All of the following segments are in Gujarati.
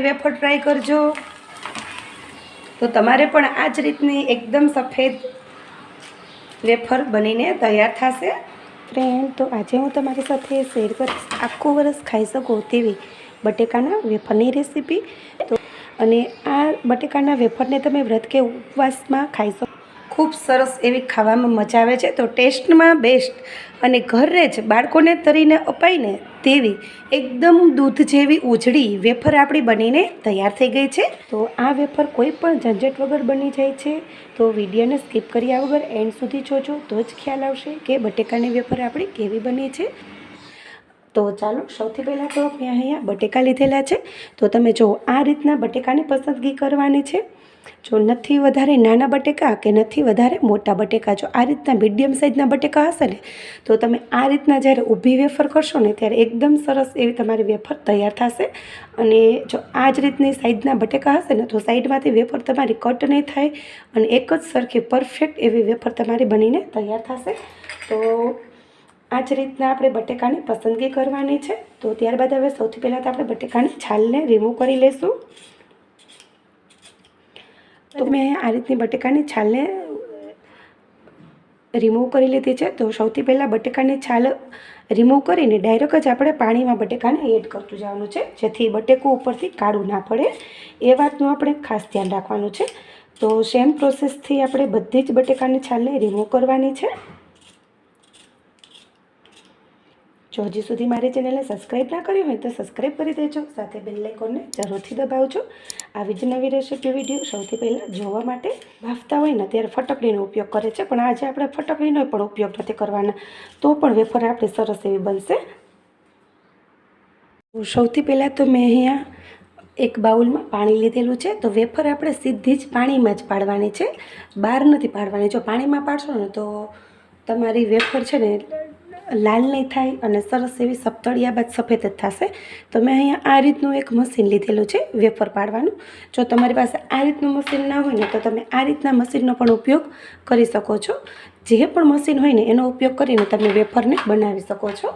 વેફર ટ્રાય કરજો તો તમારે પણ આ જ રીતની એકદમ સફેદ વેફર બનીને તૈયાર થશે। ફ્રેન્ડ, તો આજે હું તમારી સાથે શેર કરીશ આખું વર્ષ ખાઈ શકો તેવી બટેકાના વેફરની રેસીપી। તો અને આ બટેકાના વેફરને તમે વ્રત કે ઉપવાસમાં ખાઈ શકો। ખૂબ સરસ એવી ખાવામાં મજા આવે છે। તો ટેસ્ટમાં બેસ્ટ અને ઘરે જ બાળકોને તરીને અપાઈને તેવી એકદમ દૂધ જેવી ઉજળી વેફર આપણી બનીને તૈયાર થઈ ગઈ છે। તો આ વેફર કોઈ પણ ઝંઝટ વગર બની જાય છે। તો વિડીયોને સ્કીપ કર્યા વગર એન્ડ સુધી જોજો તો જ ખ્યાલ આવશે કે બટેકાની વેફર આપણી કેવી બની છે। તો ચાલો, સૌથી પહેલાં તો મેં અહીંયા બટેકા લીધેલા છે। તો તમે જો આ રીતના બટેકાની પસંદગી કરવાની છે। જો નથી વધારે નાના બટેકા કે નથી વધારે મોટા બટેકા, જો આ રીતના મીડિયમ સાઇઝના બટેકા હશે ને તો તમે આ રીતના જ્યારે ઊભી વેફર કરશો ને ત્યારે એકદમ સરસ એવી તમારી વેફર તૈયાર થશે। અને જો આ જ રીતની સાઇઝના બટેકા હશે ને તો સાઈડમાંથી વેફર તમારી કટ નહીં થાય અને એક જ સરખી પરફેક્ટ એવી વેફર તમારી બનીને તૈયાર થશે। તો આ જ રીતના આપણે બટેકાની પસંદગી કરવાની છે। તો ત્યારબાદ હવે સૌથી પહેલાં તો આપણે બટેકાની છાલને રિમૂવ કરી લઈશું। તો મેં આ રીતની બટેકાની છાલને રિમૂવ કરી લીધી છે। તો સૌથી પહેલાં બટેકાની છાલ રિમૂવ કરીને ડાયરેક્ટ જ આપણે પાણીમાં બટેકાને એડ કરતું જવાનું છે, જેથી બટેકું ઉપરથી કાળું ના પડે એ વાતનું આપણે ખાસ ધ્યાન રાખવાનું છે। તો સેમ પ્રોસેસથી આપણે બધી જ બટેકાની છાલને રિમૂવ કરવાની છે। જો હજી સુધી મારી ચેનલને સબસ્ક્રાઈબ ના કરી હોય તો સબસ્ક્રાઈબ કરી દેજો, સાથે બેલ આઇકોનને જરૂરથી દબાવજો। આવી જ નવી રેસીપી વિડીયો સૌથી પહેલાં જોવા માટે બાફતા હોય ને ત્યારે ફટકડીનો ઉપયોગ કરે છે, પણ આજે આપણે ફટકડીનો પણ ઉપયોગ નથી કરવાના, તો પણ વેફર આપણી સરસ એવી બનશે। સૌથી પહેલાં તો મેં અહીંયા એક બાઉલમાં પાણી લીધેલું છે। તો વેફર આપણે સીધી જ પાણીમાં જ પાડવાની છે, બહાર નથી પાડવાની। જો પાણીમાં પાડશો ને તો તમારી વેફર છે ને લાલ નહીં થાય અને સરસ એવી સપ્તળિયા બાદ સફેદ જ થશે। તો મેં અહીંયા આ રીતનું એક મશીન લીધેલું છે વેફર પાડવાનું। જો તમારી પાસે આ રીતનું મશીન ના હોય ને તો તમે આ રીતના મશીનનો પણ ઉપયોગ કરી શકો છો। જે પણ મશીન હોય ને એનો ઉપયોગ કરીને તમે વેફરને બનાવી શકો છો।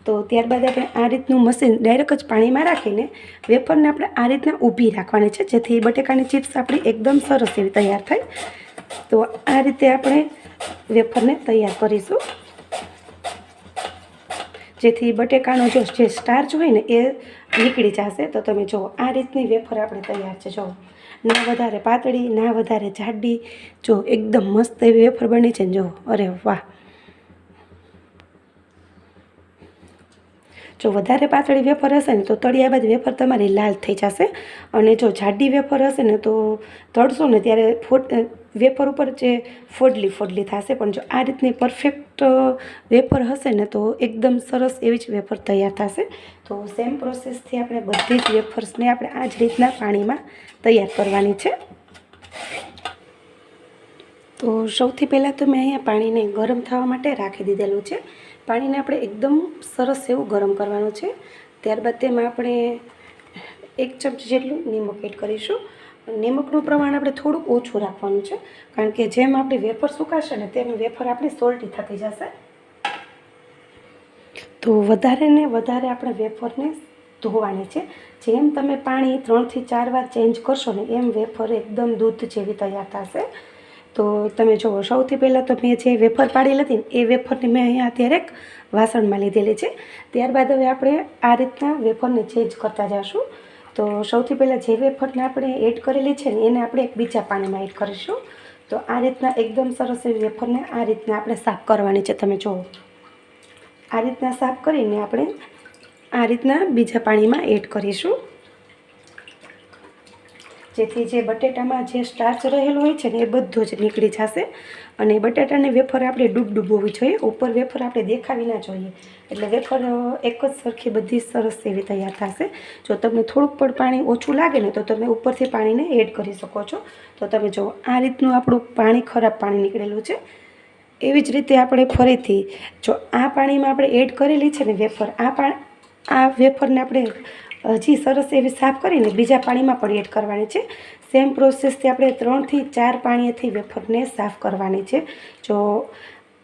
તો ત્યારબાદ આપણે આ રીતનું મશીન ડાયરેક્ટ જ પાણીમાં રાખીને વેફરને આપણે આ રીતના ઊભી રાખવાની છે, જેથી બટેકાની ચિપ્સ આપણી એકદમ સરસ એવી તૈયાર થાય। તો આ રીતે આપણે વેફરને તૈયાર કરીશું, જેથી બટેકાનો જે સ્ટાર્ચ હોય ને એ નીકળી જશે। તો તમે જુઓ આ રીતની વેફર આપણે તૈયાર છે। જો ના વધારે પાતળી ના વધારે જાડી, જો એકદમ મસ્ત એવી વેફર બની છે ને, જો અરે વાહ! જો વધારે પાતળી વેફર હશે ને તો તળિયા બાદ વેફર તમારી લાલ થઈ જશે, અને જો જાડી વેફર હશે ને તો તળશો ને ત્યારે વેફર ઉપર જે ફોડલી થશે। પણ જો આ રીતની પરફેક્ટ વેફર હશે ને તો એકદમ સરસ એવી જ વેફર તૈયાર થશે। તો સેમ પ્રોસેસથી આપણે બધી જ વેફર્સને આપણે આ જ રીતના પાણીમાં તૈયાર કરવાની છે। તો સૌથી પહેલાં તો મેં અહીંયા પાણીને ગરમ થવા માટે રાખી દીધેલું છે। પાણીને આપણે એકદમ સરસ એવું ગરમ કરવાનું છે। ત્યારબાદ તેમાં આપણે 1 ચમચી જેટલું નિમક એડ કરીશું। નિમકનું પ્રમાણ આપણે થોડુંક ઓછું રાખવાનું છે, કારણ કે જેમ આપણી વેફર સુકાશે ને તેમ વેફર આપણી સોલ્ટી થતી જશે। તો વધારે ને વધારે આપણે વેફરને ધોવાની છે। જેમ તમે પાણી 3 થી 4 વાર ચેન્જ કરશો ને એમ વેફર એકદમ દૂધ જેવી તૈયાર થશે। તો તમે જુઓ, સૌથી પહેલાં તો મેં જે વેફર પાડી લીધી ને એ વેફરને મેં અહીંયા અત્યારે એક વાસણમાં લીધેલી છે। ત્યારબાદ હવે આપણે આ રીતના વેફરને ચેન્જ કરતા જઈશું। તો સૌથી પહેલાં જે વેફરને આપણે એડ કરેલી છે ને એને આપણે એક બીજા પાણીમાં એડ કરીશું। તો આ રીતના એકદમ સરસ એવી વેફરને આ રીતના આપણે સાફ કરવાની છે। તમે જુઓ આ રીતના સાફ કરીને આપણે આ રીતના બીજા પાણીમાં એડ કરીશું, જેથી જે બટેટામાં જે સ્ટાર્ચ રહેલો હોય છે ને એ બધો જ નીકળી જશે। અને બટેટાની વેફર આપણે ડૂબ હોવી જોઈએ, ઉપર વેફર આપણે દેખાવી ના જોઈએ, એટલે વેફર એક જ સરખી બધી સરસ એવી તૈયાર થશે। જો તમને થોડુંક પણ પાણી ઓછું લાગે ને તો તમે ઉપરથી પાણીને એડ કરી શકો છો। તો તમે જુઓ આ રીતનું આપણું પાણી ખરાબ પાણી નીકળેલું છે। એવી જ રીતે આપણે ફરીથી જો આ પાણીમાં આપણે એડ કરેલી છે ને વેફર, આ વેફરને આપણે હજી સરસ એવી સાફ કરીને બીજા પાણીમાં પણ એડ કરવાની છે। સેમ પ્રોસેસથી આપણે 3 થી 4 પાણીથી વેફરને સાફ કરવાની છે। જો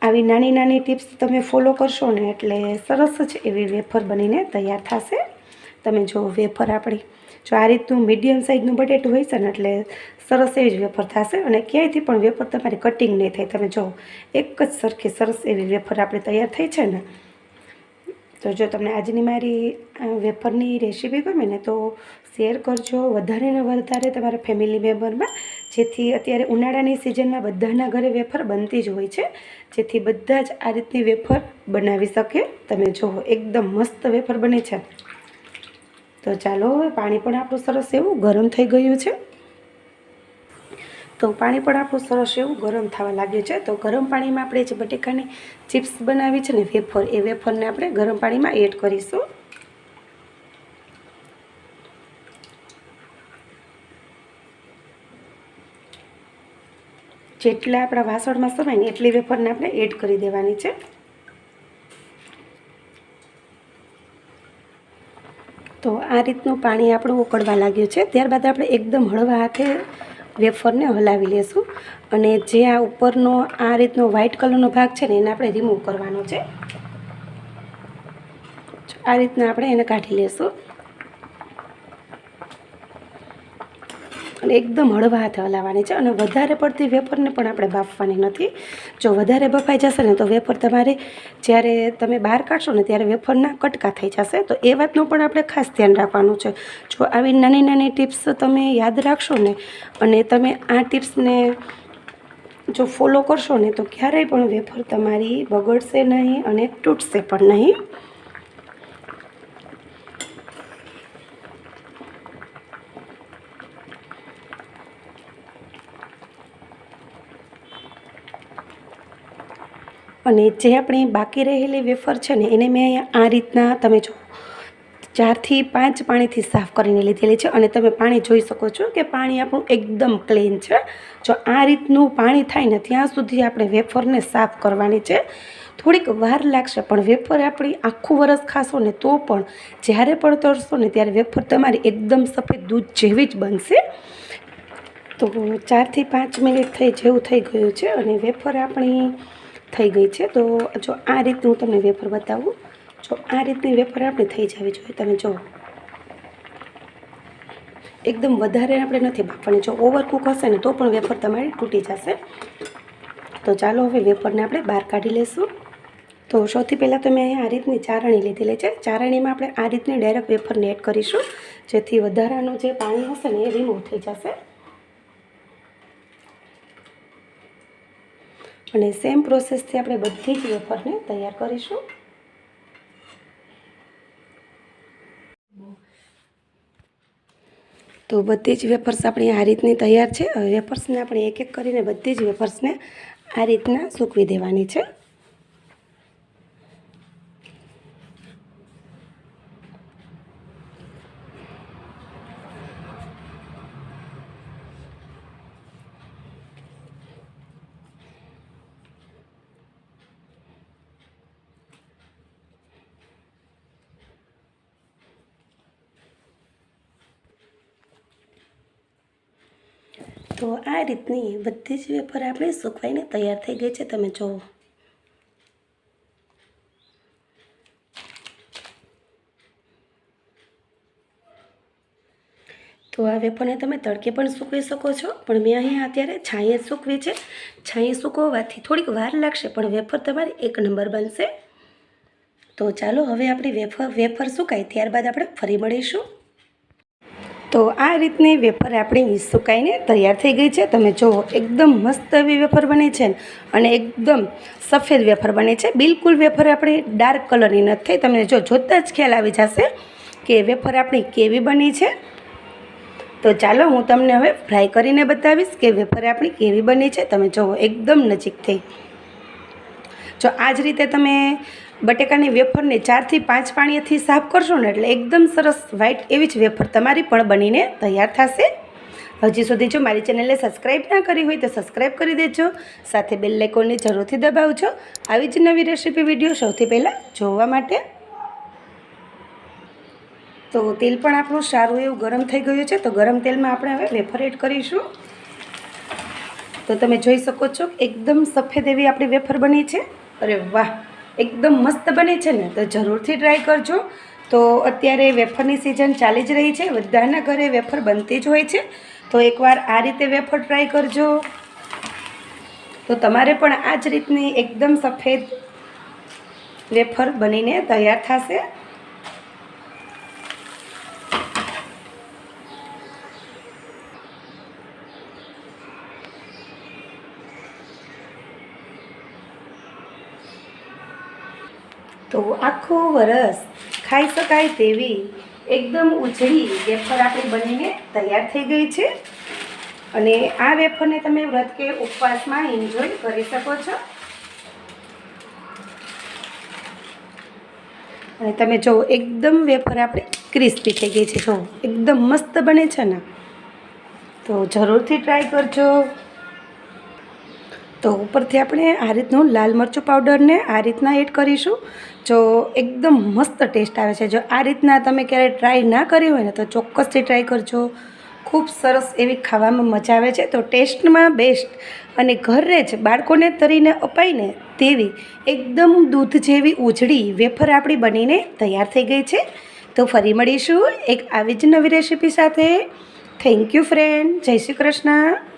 આવી નાની નાની ટિપ્સ તમે ફોલો કરશો ને એટલે સરસ જ એવી વેફર બનીને તૈયાર થશે। તમે જો વેફર આપણી જો આ રીતનું મીડિયમ સાઇઝનું બટેટું હોય છે ને એટલે સરસ એવી જ વેફર થશે અને ક્યાંયથી પણ વેફર તમારી કટિંગ નહીં થાય. તમે જો એક જ સરખી સરસ એવી વેફર આપણી તૈયાર થઈ છે ને. તો જો તમને આજની મારી વેફરની રેસીપી ગમે ને તો શેર કરજો વધારે ને વધારે તમારા ફેમિલી મેમ્બરમાં, જેથી અત્યારે ઉનાળાની સિઝનમાં બધાના ઘરે વેફર બનતી જ હોય છે, જેથી બધા જ આ રીતની વેફર બનાવી શકે. તમે જુઓ એકદમ મસ્ત વેફર બને છે. તો ચાલો હવે પાણી પણ આપણું સરસ એવું ગરમ થઈ ગયું છે. તો પાણી પણ આપણું સરસ એવું ગરમ થવા લાગ્યું છે. તો ગરમ પાણીમાં આપણે જે બટેકાની ચિપ્સ બનાવી છે ને વેફર, એ વેફરને આપણે ગરમ પાણીમાં એડ કરીશું. જેટલા આપણા વાસણમાં સમાય ને એટલી વેફરને આપણે એડ કરી દેવાની છે. તો આ રીતનું પાણી આપણું ઉકળવા લાગ્યું છે. ત્યારબાદ આપણે એકદમ હળવા હાથે વેફરને હલાવી લેશું અને જે આ ઉપરનો આ રીતનો વ્હાઇટ કલરનો ભાગ છે ને એને આપણે રિમૂવ કરવાનો છે. આ રીતના આપણે એને કાઢી લેશું અને એકદમ હળવા હાથે હલાવવાની છે. અને વધારે પડતી વેફરને પણ આપણે બાફવાની નથી. જો વધારે બફાઈ જશે ને તો વેફર તમારે જ્યારે તમે બહાર કાઢશો ને ત્યારે વેફરના કટકા થઈ જશે. તો એ વાતનું પણ આપણે ખાસ ધ્યાન રાખવાનું છે. જો આવી નાની નાની ટિપ્સ તમે યાદ રાખશો ને અને તમે આ ટિપ્સને જો ફોલો કરશો ને તો ક્યારેય પણ વેફર તમારી બગડશે નહીં અને તૂટશે પણ નહીં. અને જે આપણી બાકી રહેલી વેફર છે ને એને મેં આ રીતના તમે જો 4 થી 5 પાણીથી સાફ કરીને લીધેલી છે. અને તમે પાણી જોઈ શકો છો કે પાણી આપણું એકદમ ક્લીન છે. જો આ રીતનું પાણી થાય ને ત્યાં સુધી આપણે વેફરને સાફ કરવાની છે. થોડીક વાર લાગશે પણ વેફર આપણી આખું વરસ ખાશો ને તો પણ જ્યારે પણ તળશો ને ત્યારે વેફર તમારી એકદમ સફેદ દૂધ જેવી જ બનશે. તો 4 થી 5 મિનિટ જેવું થઈ ગયું છે અને વેફર આપણી થઈ ગઈ છે. તો જો આ રીતનું હું તમને વેફર બતાવું. જો આ રીતની વેફર આપણે થઈ જવી જોઈએ. તમે જુઓ એકદમ વધારે આપણે નથી બાફવાની. જો ઓવરકુક હશે ને તો પણ વેફર તમારી તૂટી જશે. તો ચાલો હવે વેફરને આપણે બહાર કાઢી લઈશું. તો સૌથી પહેલાં તો મેં આ રીતની ચારણી લીધેલી છે. ચારણીમાં આપણે આ રીતની ડાયરેક્ટ વેફરને એડ કરીશું, જેથી વધારાનું જે પાણી હશે ને એ રિમૂવ થઈ જશે. અને સેમ પ્રોસેસથી આપણે બધી જ વેફરને તૈયાર કરીશું. તો બધી જ વેફર્સ આપણી આ રીતની તૈયાર છે. હવે વેફર્સને આપણે એક એક કરીને બધી જ વેફર્સને આ રીતના સૂકવી દેવાની છે. તો આ રીતની બધી જ વેફર આપણી સુકવાઈને તૈયાર થઈ ગઈ છે. તમે જુઓ તો આ વેફરને તમે તડકે પણ સૂકવી શકો છો, પણ મેં અહીંયા અત્યારે છાંયે જ સૂકવી છે. છાંયે સૂકવવાથી થોડીક વાર લાગશે પણ વેફર તમારી એક નંબર બનશે. તો ચાલો હવે આપણી વેફર સુકાય ત્યારબાદ આપણે ફરી મળીશું. તો આ રીતની વેફર આપણી સુકાઈને તૈયાર થઈ ગઈ છે. તમે જુઓ એકદમ મસ્ત એવી વેફર બની છે અને એકદમ સફેદ વેફર બની છે. બિલકુલ વેફર આપણી ડાર્ક કલરની નથી થઈ. તમને જોતાં જ ખ્યાલ આવી જશે કે વેફર આપણી કેવી બની છે. તો ચાલો હું તમને હવે ફ્રાય કરીને બતાવીશ કે વેફર આપણી કેવી બની છે. તમે જુઓ એકદમ નજીકથી. જો આ જ રીતે તમે બટેકાની વેફરને 4 થી 5 પાણીથી સાફ કરશો ને એટલે એકદમ સરસ વ્હાઈટ એવી જ વેફર તમારી પણ બનીને તૈયાર થશે. હજી સુધી જો મારી ચેનલને સબસ્ક્રાઈબ ના કરી હોય તો સબસ્ક્રાઈબ કરી દેજો. સાથે બેલ આઇકોનને જરૂરથી દબાવજો આવી જ નવી રેસીપી વિડીયો સૌથી પહેલાં જોવા માટે. તો તેલ પણ આપણું સારું એવું ગરમ થઈ ગયું છે. તો ગરમ તેલમાં આપણે હવે વેફર એડ કરીશું. તો તમે જોઈ શકો છો એકદમ સફેદ એવી આપણી વેફર બની છે. અરે વાહ, એકદમ મસ્ત બની છે ને. તો જરૂરથી ટ્રાય કરજો. તો અત્યારે વેફરની સિઝન ચાલી જ રહી છે, બધાના ઘરે વેફર બનતી જ હોય છે. તો એકવાર આ રીતે વેફર ટ્રાય કરજો. તો તમારે પણ આ જ રીતની એકદમ સફેદ વેફર બનીને તૈયાર થશે. તો આખું વરસ ખાઈ શકાય તેવી એકદમ ઉજળી વેફર આપણી બનીને તૈયાર થઈ ગઈ છે. અને આ વેફરને તમે વ્રત કે ઉપવાસમાં એન્જોય કરી શકો છો. અને તમે જો એકદમ વેફર આપણે ક્રિસ્પી થઈ ગઈ છે, જો એકદમ મસ્ત બને છે ને. તો જરૂરથી ટ્રાય કરજો. તો ઉપરથી આપણે આ રીતનું લાલ મરચું પાવડરને આ રીતના એડ કરીશું. જો એકદમ મસ્ત ટેસ્ટ આવે છે. જો આ રીતના તમે ક્યારેય ટ્રાય ના કરી હોય ને તો ચોક્કસથી ટ્રાય કરજો. ખૂબ સરસ એવી ખાવામાં મજા આવે છે. તો ટેસ્ટમાં બેસ્ટ અને ઘરે જ બાળકોને તરીને અપાઈને તેવી એકદમ દૂધ જેવી ઉજળી વેફર આપણી બનીને તૈયાર થઈ ગઈ છે. તો ફરી મળીશું એક આવી જ નવી રેસીપી સાથે. Thank you friend. જય શ્રી કૃષ્ણ.